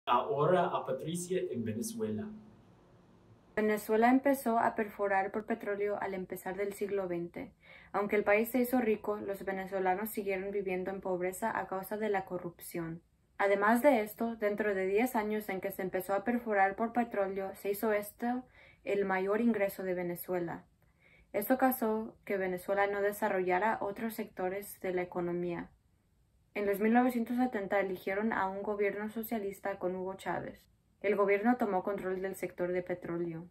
Ahora a Patricia en Venezuela. Venezuela empezó a perforar por petróleo al empezar del siglo XX. Aunque el país se hizo rico, los venezolanos siguieron viviendo en pobreza a causa de la corrupción. Además de esto, dentro de 10 años en que se empezó a perforar por petróleo, se hizo esto el mayor ingreso de Venezuela. Esto causó que Venezuela no desarrollara otros sectores de la economía. En los 1970 eligieron a un gobierno socialista con Hugo Chávez. El gobierno tomó control del sector de petróleo.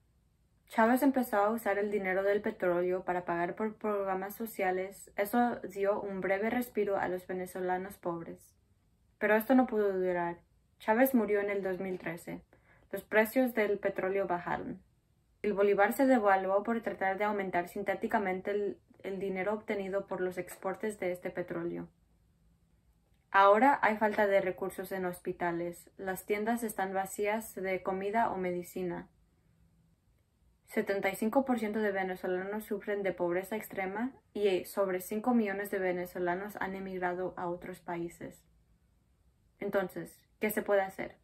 Chávez empezó a usar el dinero del petróleo para pagar por programas sociales. Eso dio un breve respiro a los venezolanos pobres. Pero esto no pudo durar. Chávez murió en el 2013. Los precios del petróleo bajaron. El bolívar se devaluó por tratar de aumentar sintéticamente el dinero obtenido por los exportes de este petróleo. Ahora hay falta de recursos en hospitales. Las tiendas están vacías de comida o medicina. 75% de venezolanos sufren de pobreza extrema y sobre 5 millones de venezolanos han emigrado a otros países. Entonces, ¿qué se puede hacer?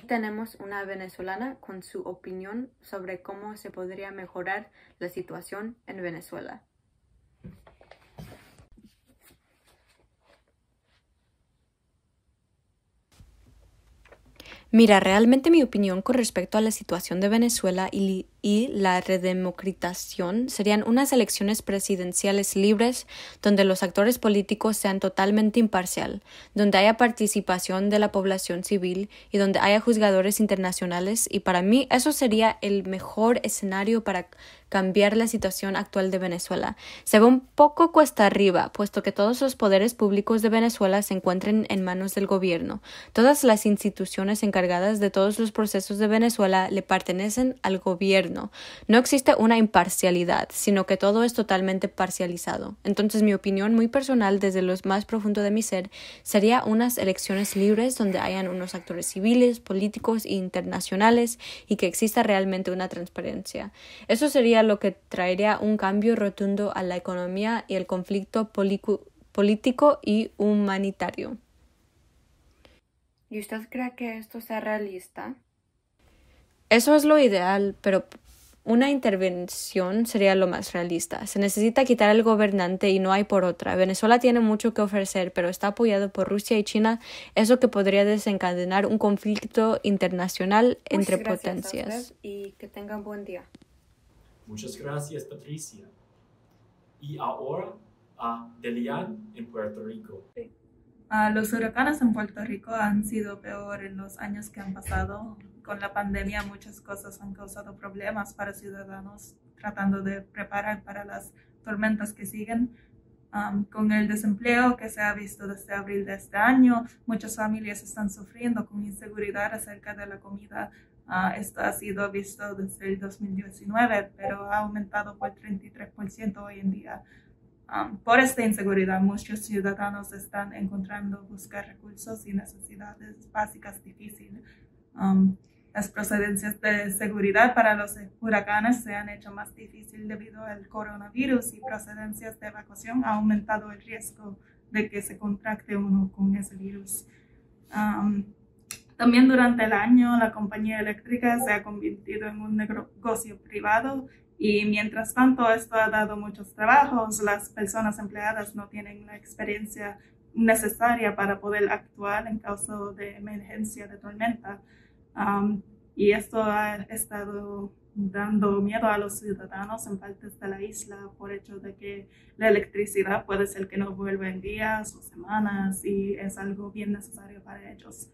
Tenemos una venezolana con su opinión sobre cómo se podría mejorar la situación en Venezuela. Mira, realmente mi opinión con respecto a la situación de Venezuela y la redemocratización serían unas elecciones presidenciales libres donde los actores políticos sean totalmente imparcial, donde haya participación de la población civil y donde haya juzgadores internacionales, y para mí eso sería el mejor escenario para cambiar la situación actual de Venezuela. Se ve un poco cuesta arriba, puesto que todos los poderes públicos de Venezuela se encuentran en manos del gobierno. Todas las instituciones encargadas de todos los procesos de Venezuela le pertenecen al gobierno. No existe una imparcialidad, sino que todo es totalmente parcializado. Entonces, mi opinión muy personal, desde lo más profundo de mi ser, sería unas elecciones libres donde hayan unos actores civiles, políticos e internacionales y que exista realmente una transparencia. Eso sería lo que traería un cambio rotundo a la economía y el conflicto político y humanitario. ¿Y usted cree que esto sea realista? Eso es lo ideal, pero una intervención sería lo más realista. Se necesita quitar al gobernante y no hay por otra. Venezuela tiene mucho que ofrecer, pero está apoyado por Rusia y China, eso que podría desencadenar un conflicto internacional entre potencias. A usted y que tengan buen día. Muchas gracias, Patricia. Y ahora a Delian en Puerto Rico. Sí. Los huracanes en Puerto Rico han sido peor en los años que han pasado. Con la pandemia muchas cosas han causado problemas para ciudadanos tratando de preparar para las tormentas que siguen. Con el desempleo que se ha visto desde abril de este año, muchas familias están sufriendo con inseguridad acerca de la comida. Esto ha sido visto desde el 2019, pero ha aumentado por 33% hoy en día. Por esta inseguridad, muchos ciudadanos están encontrando buscar recursos y necesidades básicas difíciles. Las procedencias de seguridad para los huracanes se han hecho más difíciil debido al coronavirus, y procedencias de evacuación ha aumentado el riesgo de que se contracte uno con ese virus. También durante el año la compañía eléctrica se ha convertido en un negocio privado, y mientras tanto esto ha dado muchos trabajos. Las personas empleadas no tienen la experiencia necesaria para poder actuar en caso de emergencia de tormenta. Y esto ha estado dando miedo a los ciudadanos en partes de la isla por hecho de que la electricidad puede ser que no vuelva en días o semanas, y es algo bien necesario para ellos.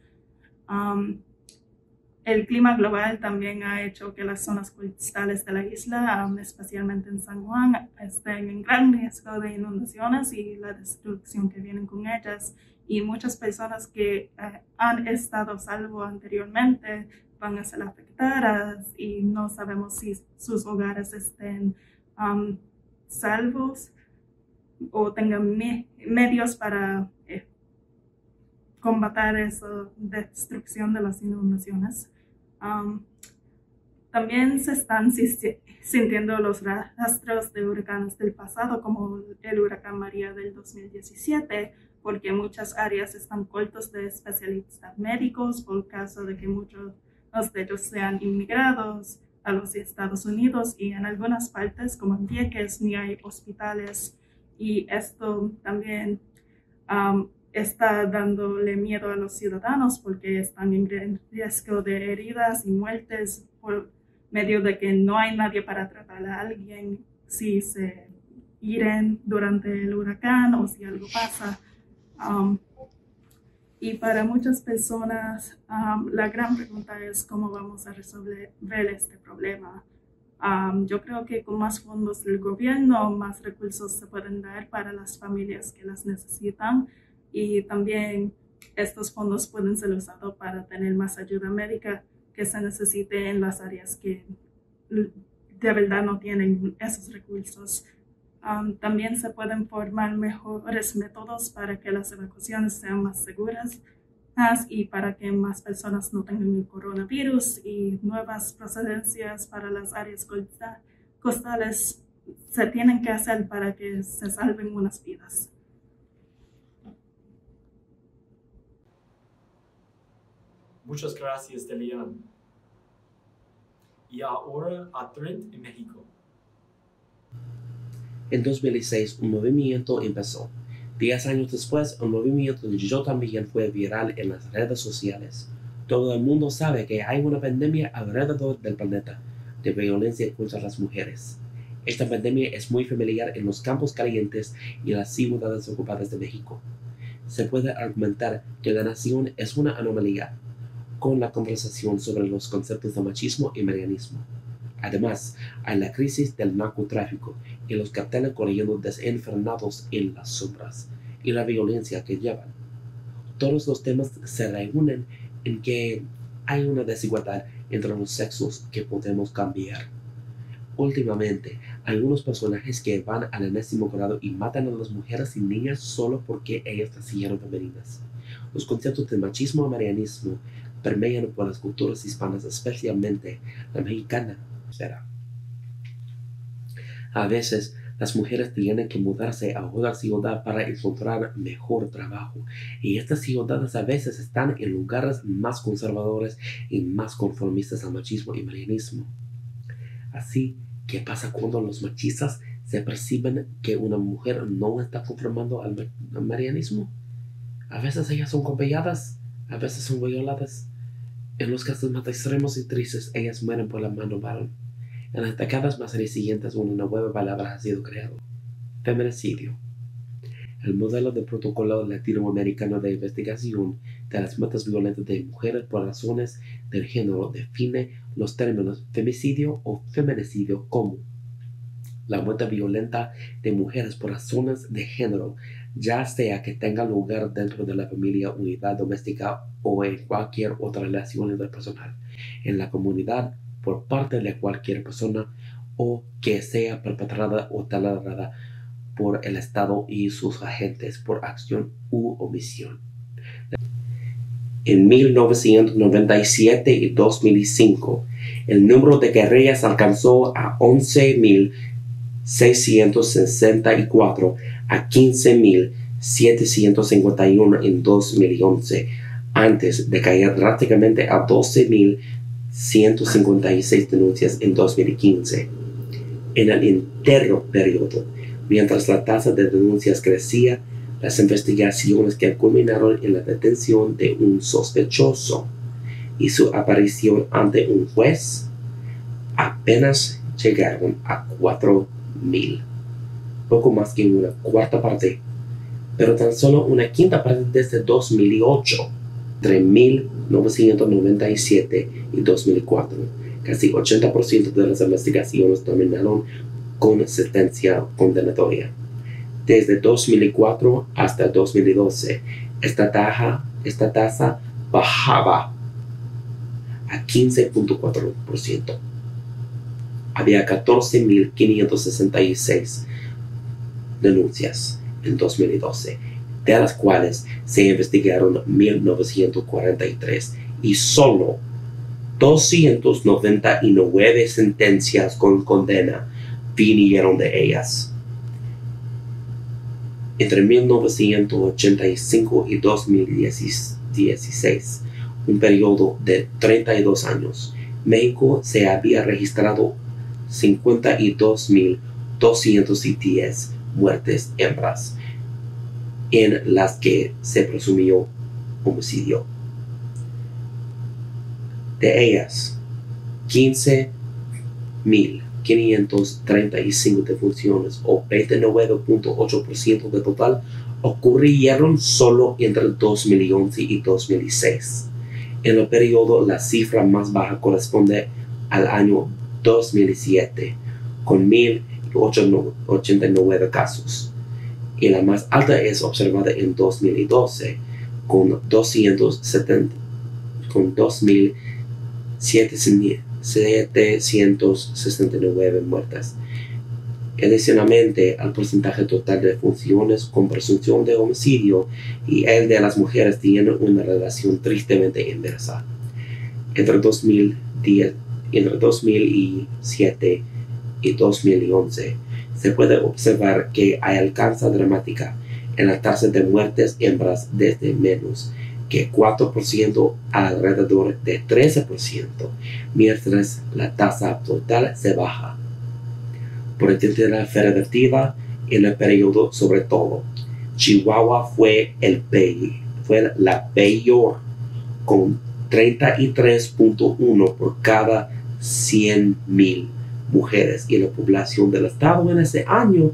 El clima global también ha hecho que las zonas costales de la isla, especialmente en San Juan, estén en gran riesgo de inundaciones y la destrucción que vienen con ellas. Y muchas personas que han estado a salvo anteriormente van a ser afectadas, y no sabemos si sus hogares estén salvos o tengan medios para combatir esa destrucción de las inundaciones. También se están sintiendo los rastros de huracanes del pasado, como el huracán María del 2017, porque muchas áreas están cortas de especialistas médicos por causa de que muchos de ellos sean inmigrados a los Estados Unidos, y en algunas partes como en Vieques ni hay hospitales, y esto también está dándole miedo a los ciudadanos porque están en riesgo de heridas y muertes por medio de que no hay nadie para tratar a alguien si se hieren durante el huracán o si algo pasa. Y para muchas personas, la gran pregunta es cómo vamos a resolver este problema. Yo creo que con más fondos del gobierno, más recursos se pueden dar para las familias que las necesitan, y también estos fondos pueden ser usados para tener más ayuda médica que se necesite en las áreas que de verdad no tienen esos recursos. También se pueden formar mejores métodos para que las evacuaciones sean más seguras y para que más personas no tengan el coronavirus, y nuevas procedencias para las áreas costales se tienen que hacer para que se salven unas vidas. Muchas gracias, Delian. Y ahora a Trent, en México. En 2006, un movimiento empezó. 10 años después, un movimiento de Yo También fue viral en las redes sociales. Todo el mundo sabe que hay una pandemia alrededor del planeta de violencia contra las mujeres. Esta pandemia es muy familiar en los campos calientes y las ciudades ocupadas de México. Se puede argumentar que la nación es una anomalía con la conversación sobre los conceptos de machismo y marianismo. Además, hay la crisis del narcotráfico y los carteles corriendo desenfrenados en las sombras y la violencia que llevan. Todos los temas se reúnen en que hay una desigualdad entre los sexos que podemos cambiar. Últimamente, hay unos personajes que van al enésimo grado y matan a las mujeres y niñas solo porque ellas nacieron femeninas. Los conceptos de machismo y marianismo permean por las culturas hispanas, especialmente la mexicana. A veces, las mujeres tienen que mudarse a otra ciudad para encontrar mejor trabajo, y estas ciudades a veces están en lugares más conservadores y más conformistas al machismo y marianismo. Así, ¿qué pasa cuando los machistas se perciben que una mujer no está conformando al marianismo? A veces ellas son golpeadas, a veces son violadas. En los casos más extremos y tristes, ellas mueren por la mano varón. En las décadas más recientes, una nueva palabra ha sido creada: feminicidio. El modelo de protocolo latinoamericano de investigación de las muertes violentas de mujeres por razones del género define los términos femicidio o feminicidio como la muerte violenta de mujeres por razones de género, ya sea que tenga lugar dentro de la familia, unidad doméstica o en cualquier otra relación interpersonal, en la comunidad, por parte de cualquier persona, o que sea perpetrada o tolerada por el Estado y sus agentes por acción u omisión. En 1997 y 2005, el número de querellas alcanzó a 11.664 a 15.751 en 2011, antes de caer drásticamente a 12.156 denuncias en 2015. En el entero periodo, mientras la tasa de denuncias crecía, las investigaciones que culminaron en la detención de un sospechoso y su aparición ante un juez apenas llegaron a 4.000, poco más que una cuarta parte, pero tan solo una quinta parte desde 2008, entre 1997 y 2004. Casi 80% de las investigaciones terminaron con sentencia condenatoria. Desde 2004 hasta 2012, esta tasa bajaba a 15.4%. Había 14.566 denuncias en 2012, de las cuales se investigaron 1.943 y solo 299 sentencias con condena vinieron de ellas. Entre 1985 y 2016, un periodo de 32 años, México se había registrado 52.210 muertes hembras, en las que se presumió homicidio. De ellas, 15.535 defunciones, o 29.8% del total, ocurrieron solo entre 2011 y 2016. En el periodo, la cifra más baja corresponde al año 2007, con 1.089 casos, y la más alta es observada en 2012, con 2.769 muertes. Adicionalmente, el porcentaje total de defunciones con presunción de homicidio y el de las mujeres tienen una relación tristemente inversa. Entre 2007 y 2011, se puede observar que hay alcanza dramática en la tasa de muertes hembras desde menos que 4% a alrededor de 13%, mientras la tasa total se baja. Por intensidad federativa en el periodo, sobre todo, Chihuahua fue la peor, con 33.1 por cada 100,000 mujeres, y la población del estado en ese año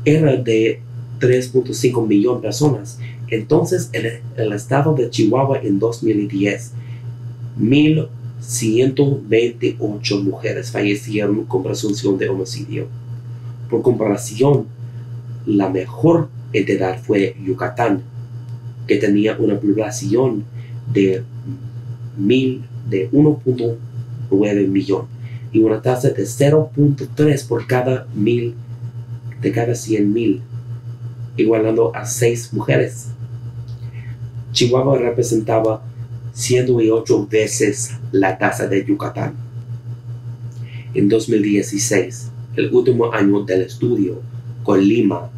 era de 3.5 millones de personas. Entonces, en el estado de Chihuahua en 2010, 1.128 mujeres fallecieron con presunción de homicidio. Por comparación, la mejor entidad fue Yucatán, que tenía una población de 1.9 millones y una tasa de 0.3 por cada 100,000, igualando a 6 mujeres. Chihuahua representaba 108 veces la tasa de Yucatán. En 2016, el último año del estudio, Colima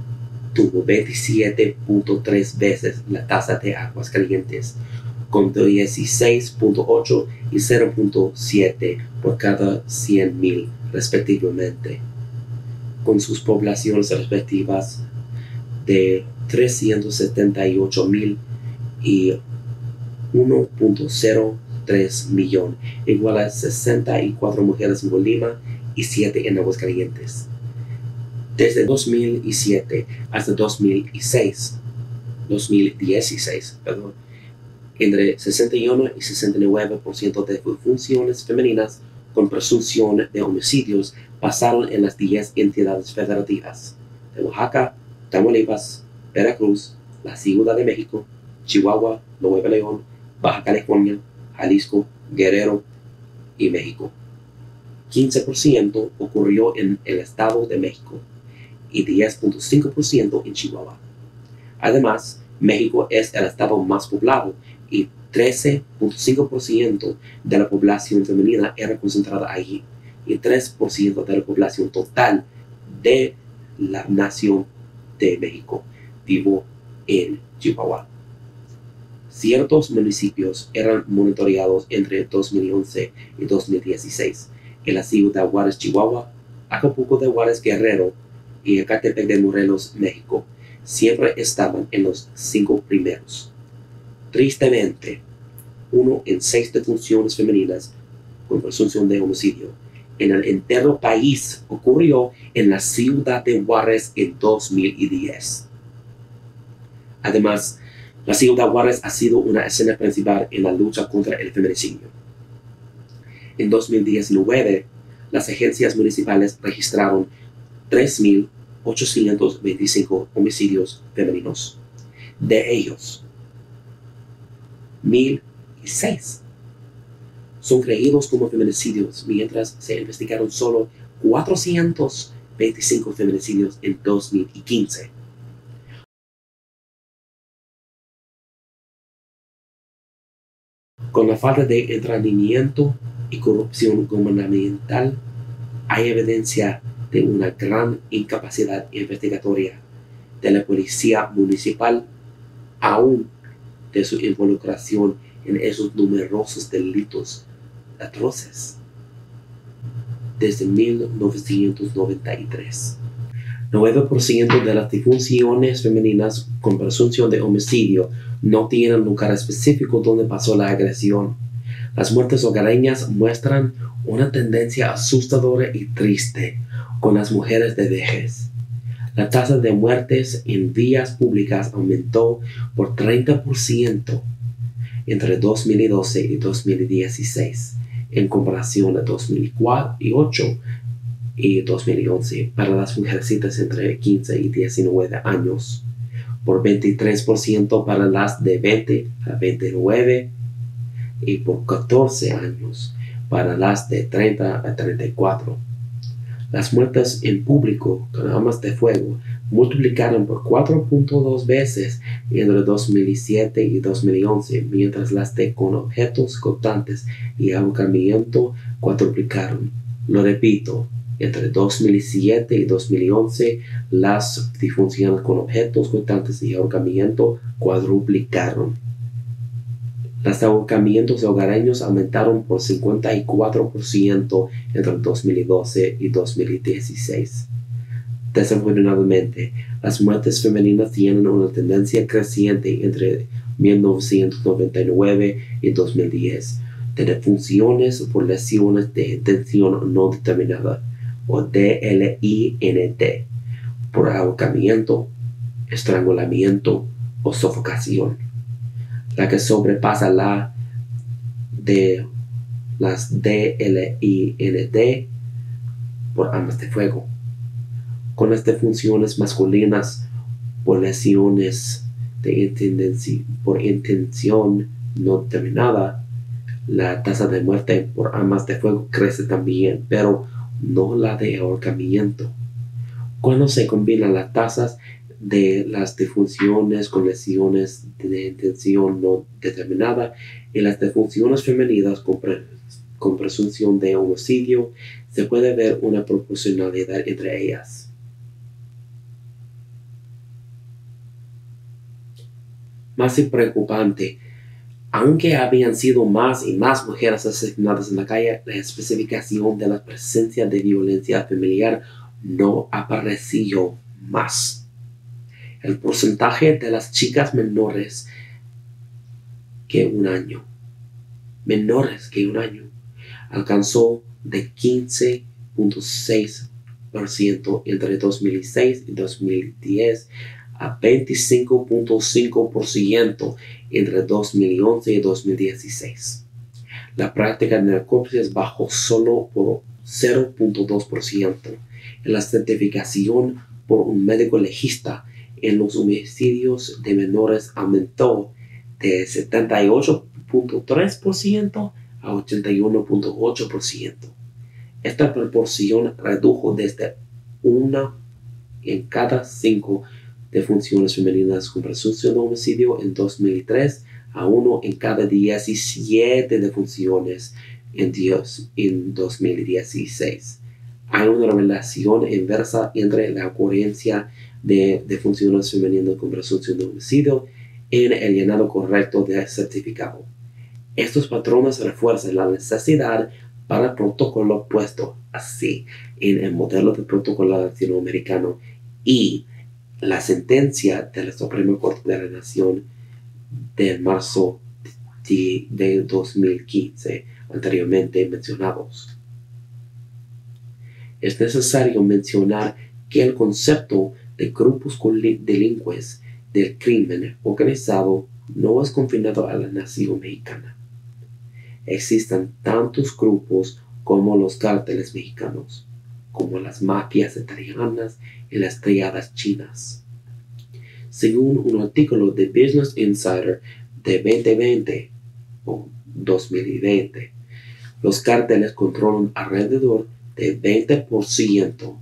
tuvo 27.3 veces la tasa de Aguascalientes, con 16.8 y 0.7 por cada 100,000 respectivamente, con sus poblaciones respectivas de 378,000 y 1.03 millón, igual a 64 mujeres en Colima y 7 en Aguascalientes. Desde 2007 hasta 2016, entre 61 y 69% de funciones femeninas con presunción de homicidios pasaron en las 10 entidades federativas de Oaxaca, Tamaulipas, Veracruz, la Ciudad de México, Chihuahua, Nuevo León, Baja California, Jalisco, Guerrero y México. 15% ocurrió en el Estado de México y 10.5% en Chihuahua. Además, México es el estado más poblado y 13.5% de la población femenina era concentrada allí, y 3% de la población total de la nación de México vivo en Chihuahua. Ciertos municipios eran monitoreados entre 2011 y 2016. En la ciudad de Juárez, Chihuahua, Acapulco de Juárez, Guerrero y Ecatepec de Morelos, México, siempre estaban en los 5 primeros. Tristemente, 1 en 6 defunciones femeninas con presunción de homicidio en el entero país ocurrió en la ciudad de Juárez en 2010. Además, la ciudad de Juárez ha sido una escena principal en la lucha contra el feminicidio. En 2019, las agencias municipales registraron 3.825 homicidios femeninos. De ellos, 1.006 son creídos como feminicidios, mientras se investigaron solo 425 feminicidios en 2015. Con la falta de entrenamiento y corrupción gubernamental, hay evidencia de una gran incapacidad investigatoria de la policía municipal, aún de su involucración en esos numerosos delitos atroces. Desde 1993, 9% de las defunciones femeninas con presunción de homicidio no tienen lugar específico donde pasó la agresión. Las muertes hogareñas muestran una tendencia asustadora y triste con las mujeres de vejez. La tasa de muertes en vías públicas aumentó por 30% entre 2012 y 2016, en comparación a 2008 y 2011 para las mujercitas entre 15 y 19 años, por 23% para las de 20 a 29 y por 14 años para las de 30 a 34. Las muertes en público con armas de fuego multiplicaron por 4.2 veces entre 2007 y 2011, mientras las de con objetos cortantes y ahorcamiento cuadruplicaron. Lo repito, entre 2007 y 2011, las defunciones con objetos cortantes y ahorcamiento cuadruplicaron. Los ahorcamientos hogareños aumentaron por 54% entre 2012 y 2016. Desafortunadamente, las muertes femeninas tienen una tendencia creciente entre 1999 y 2010 de defunciones por lesiones de intención no determinada, o DLINT, por ahorcamiento, estrangulamiento o sofocación, la que sobrepasa la de las DLINT por armas de fuego. Con las defunciones masculinas por lesiones por intención no determinada, la tasa de muerte por armas de fuego crece también, pero no la de ahorcamiento. Cuando se combinan las tasas de las defunciones con lesiones de intención no determinada y las defunciones femeninas con presunción de homicidio, se puede ver una proporcionalidad entre ellas. Más preocupante, aunque habían sido más y más mujeres asesinadas en la calle, la especificación de la presencia de violencia familiar no apareció más. El porcentaje de las chicas menores que un año alcanzó de 15.6% entre 2006 y 2010 a 25.5% entre 2011 y 2016. La práctica de necropsias bajó solo por 0.2% y la certificación por un médico legista en los homicidios de menores aumentó de 78.3% a 81.8%. Esta proporción redujo desde 1 en cada 5 defunciones femeninas con presunción de homicidio en 2003 a 1 en cada 17 defunciones en 2016. Hay una relación inversa entre la ocurrencia de defunciones femeninas con presunción de homicidio en el llenado correcto del certificado. Estos patrones refuerzan la necesidad para el protocolo puesto así en el modelo de protocolo latinoamericano y la sentencia de la Suprema Corte de la Nación de marzo de 2015 anteriormente mencionados. Es necesario mencionar que el concepto de grupos delincuentes del crimen organizado no es confinado a la nación mexicana. Existen tantos grupos como los cárteles mexicanos, como las mafias italianas y las triadas chinas. Según un artículo de Business Insider de 2020 o 2020, los cárteles controlan alrededor del 20%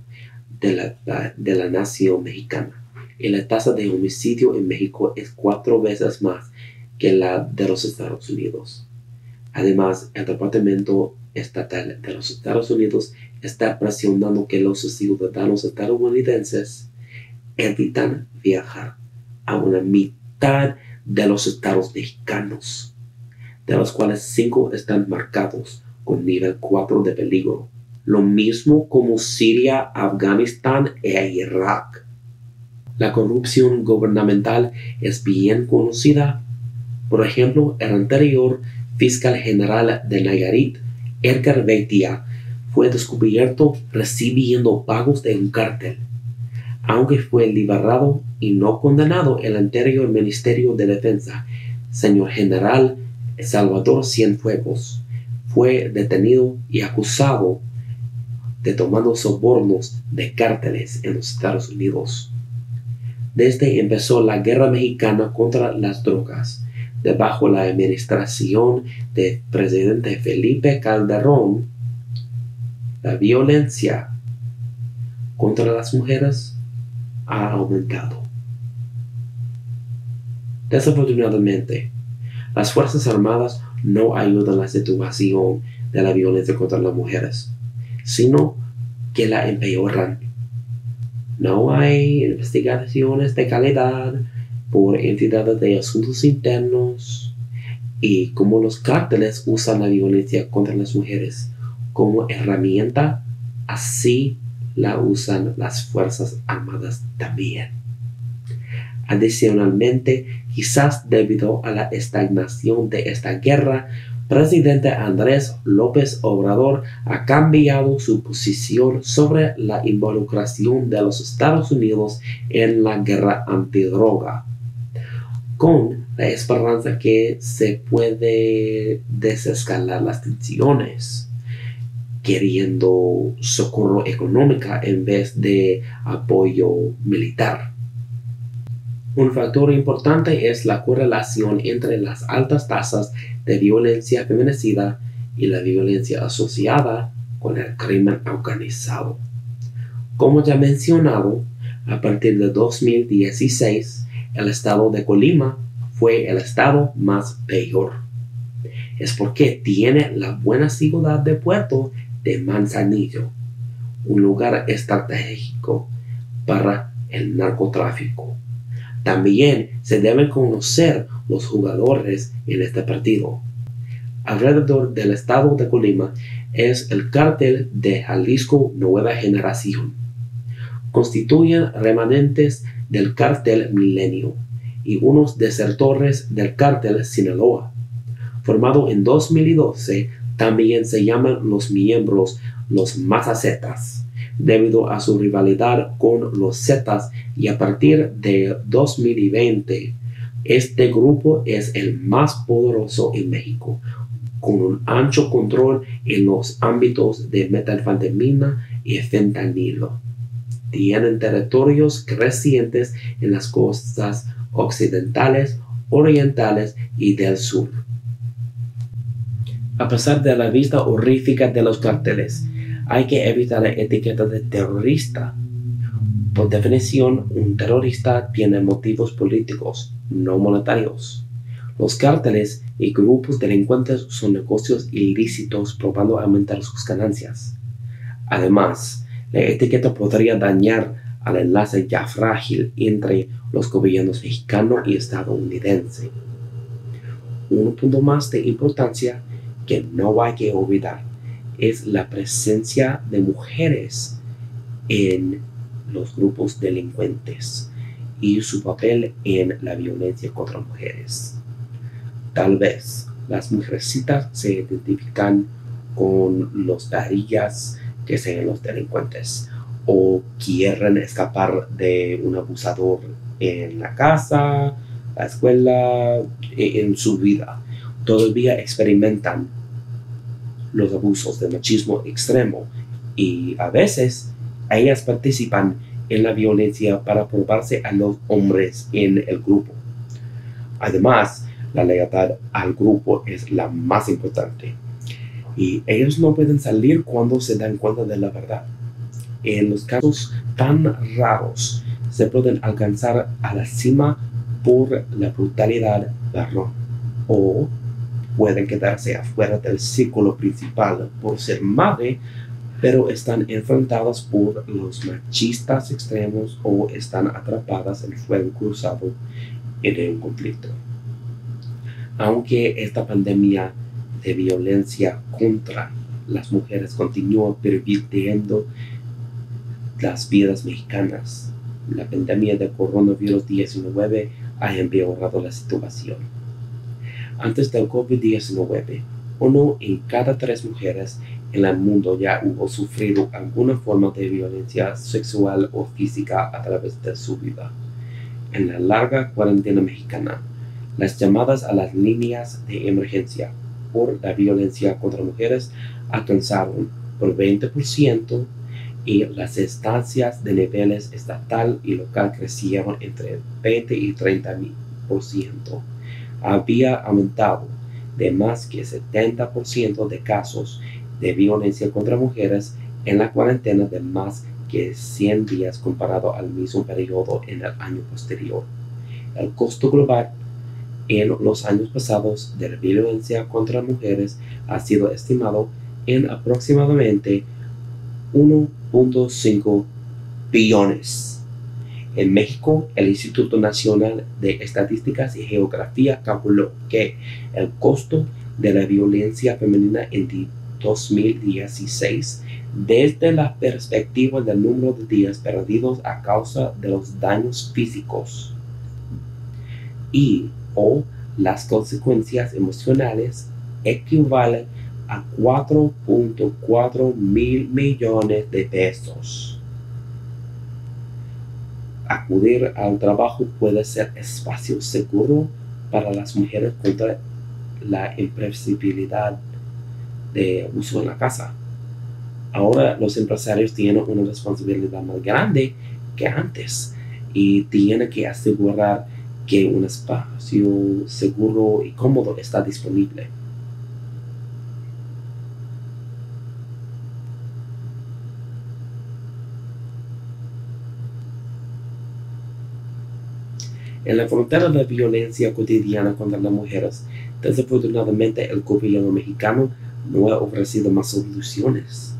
de la nación mexicana y la tasa de homicidio en México es 4 veces más que la de los Estados Unidos. Además, el Departamento Estatal de los Estados Unidos está presionando que los ciudadanos estadounidenses evitan viajar a una mitad de los estados mexicanos, de los cuales 5 están marcados con nivel 4 de peligro, lo mismo como Siria, Afganistán e Irak. La corrupción gubernamental es bien conocida. Por ejemplo, el anterior fiscal general de Nayarit, Edgar Beitia, fue descubierto recibiendo pagos de un cártel. Aunque fue liberado y no condenado, el anterior Ministerio de Defensa, señor general Salvador Cienfuegos, fue detenido y acusado de tomando sobornos de cárteles en los Estados Unidos. Desde empezó la guerra mexicana contra las drogas, debajo la administración del presidente Felipe Calderón, la violencia contra las mujeres ha aumentado. Desafortunadamente, las Fuerzas Armadas no ayudan a la situación de la violencia contra las mujeres, sino que la empeoran. No hay investigaciones de calidad por entidades de asuntos internos, y como los cárteles usan la violencia contra las mujeres como herramienta, así la usan las Fuerzas Armadas también. Adicionalmente, quizás debido a la estagnación de esta guerra, presidente Andrés López Obrador ha cambiado su posición sobre la involucración de los Estados Unidos en la guerra antidroga, con la esperanza que se puede desescalar las tensiones, queriendo socorro económico en vez de apoyo militar. Un factor importante es la correlación entre las altas tasas de violencia feminicida y la violencia asociada con el crimen organizado. Como ya mencionado, a partir de 2016, el estado de Colima fue el estado más peor. Es porque tiene la buena ciudad de puerto de Manzanillo, un lugar estratégico para el narcotráfico. También se deben conocer los jugadores en este partido. Alrededor del estado de Colima es el cártel de Jalisco Nueva Generación. Constituyen remanentes del cártel Milenio y unos desertores del cártel Sinaloa. Formado en 2012, también se llaman los miembros los Mazacetas, debido a su rivalidad con los Zetas, y a partir de 2020, este grupo es el más poderoso en México, con un ancho control en los ámbitos de metanfetamina y fentanilo. Tienen territorios crecientes en las costas occidentales, orientales y del sur. A pesar de la vista horrífica de los carteles, hay que evitar la etiqueta de terrorista. Por definición, un terrorista tiene motivos políticos, no monetarios. Los cárteles y grupos delincuentes son negocios ilícitos probando aumentar sus ganancias. Además, la etiqueta podría dañar al enlace ya frágil entre los gobiernos mexicano y estadounidense. Un punto más de importancia que no hay que olvidar es la presencia de mujeres en los grupos delincuentes y su papel en la violencia contra mujeres. Tal vez las mujercitas se identifican con los varillas que sean los delincuentes, o quieren escapar de un abusador en la casa, la escuela, en su vida. Todavía experimentan los abusos de machismo extremo y a veces ellas participan en la violencia para probarse a los hombres en el grupo. Además, la lealtad al grupo es la más importante y ellos no pueden salir cuando se dan cuenta de la verdad. En los casos tan raros se pueden alcanzar a la cima por la brutalidad varón, o pueden quedarse afuera del círculo principal por ser madre, pero están enfrentadas por los machistas extremos o están atrapadas en fuego cruzado en un conflicto. Aunque esta pandemia de violencia contra las mujeres continúa pervirtiendo las vidas mexicanas, la pandemia de coronavirus 19 ha empeorado la situación. Antes del COVID-19, 1 en cada 3 mujeres en el mundo ya hubo sufrido alguna forma de violencia sexual o física a través de su vida. En la larga cuarentena mexicana, las llamadas a las líneas de emergencia por la violencia contra mujeres alcanzaron por 20% y las estancias de niveles estatal y local crecieron entre 20 y 30%. Había aumentado de más que 70% de casos de violencia contra mujeres en la cuarentena de más que 100 días comparado al mismo periodo en el año posterior. El costo global en los años pasados de la violencia contra mujeres ha sido estimado en aproximadamente 1.5 billones. En México, el Instituto Nacional de Estadísticas y Geografía calculó que el costo de la violencia femenina en 2016, desde la perspectiva del número de días perdidos a causa de los daños físicos o las consecuencias emocionales, equivale a 4.4 mil millones de pesos. Acudir al trabajo puede ser espacio seguro para las mujeres contra la imprevisibilidad de uso en la casa. Ahora los empresarios tienen una responsabilidad más grande que antes y tienen que asegurar que un espacio seguro y cómodo está disponible. En la frontera de violencia cotidiana contra las mujeres, desafortunadamente el gobierno mexicano no ha ofrecido más soluciones.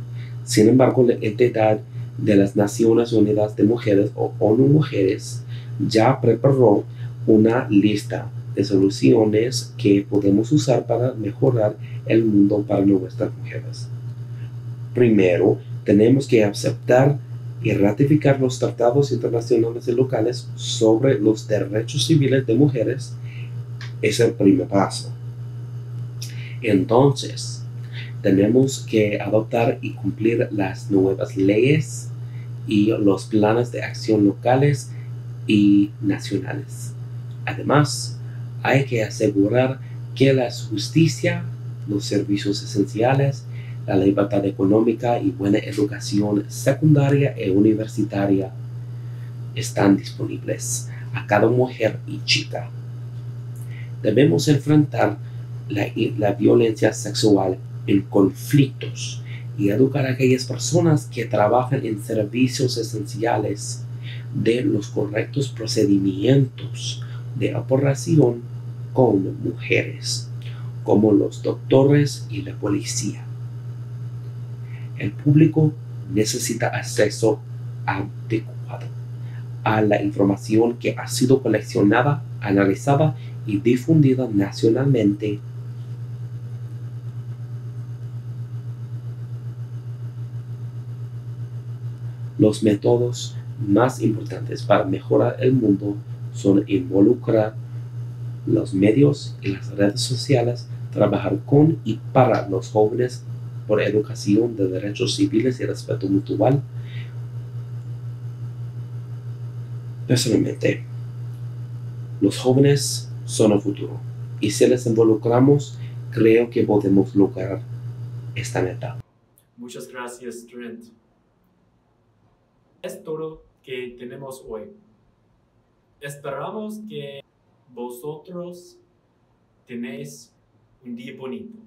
Sin embargo, la entidad de las Naciones Unidas de Mujeres o ONU Mujeres ya preparó una lista de soluciones que podemos usar para mejorar el mundo para nuestras mujeres. Primero, tenemos que aceptar y ratificar los tratados internacionales y locales sobre los derechos civiles de mujeres. Es el primer paso. Entonces, tenemos que adoptar y cumplir las nuevas leyes y los planes de acción locales y nacionales. Además, hay que asegurar que la justicia, los servicios esenciales, la libertad económica y buena educación secundaria e universitaria están disponibles a cada mujer y chica. Debemos enfrentar la violencia sexual en conflictos y educar a aquellas personas que trabajan en servicios esenciales de los correctos procedimientos de operación con mujeres, como los doctores y la policía. El público necesita acceso adecuado a la información que ha sido coleccionada, analizada y difundida nacionalmente. Los métodos más importantes para mejorar el mundo son involucrar los medios y las redes sociales, trabajar con y para los jóvenes por educación de derechos civiles y respeto mutual. Personalmente, los jóvenes son el futuro y si les involucramos, creo que podemos lograr esta meta. Muchas gracias, Trent. Es todo que tenemos hoy. Esperamos que vosotros tenéis un día bonito.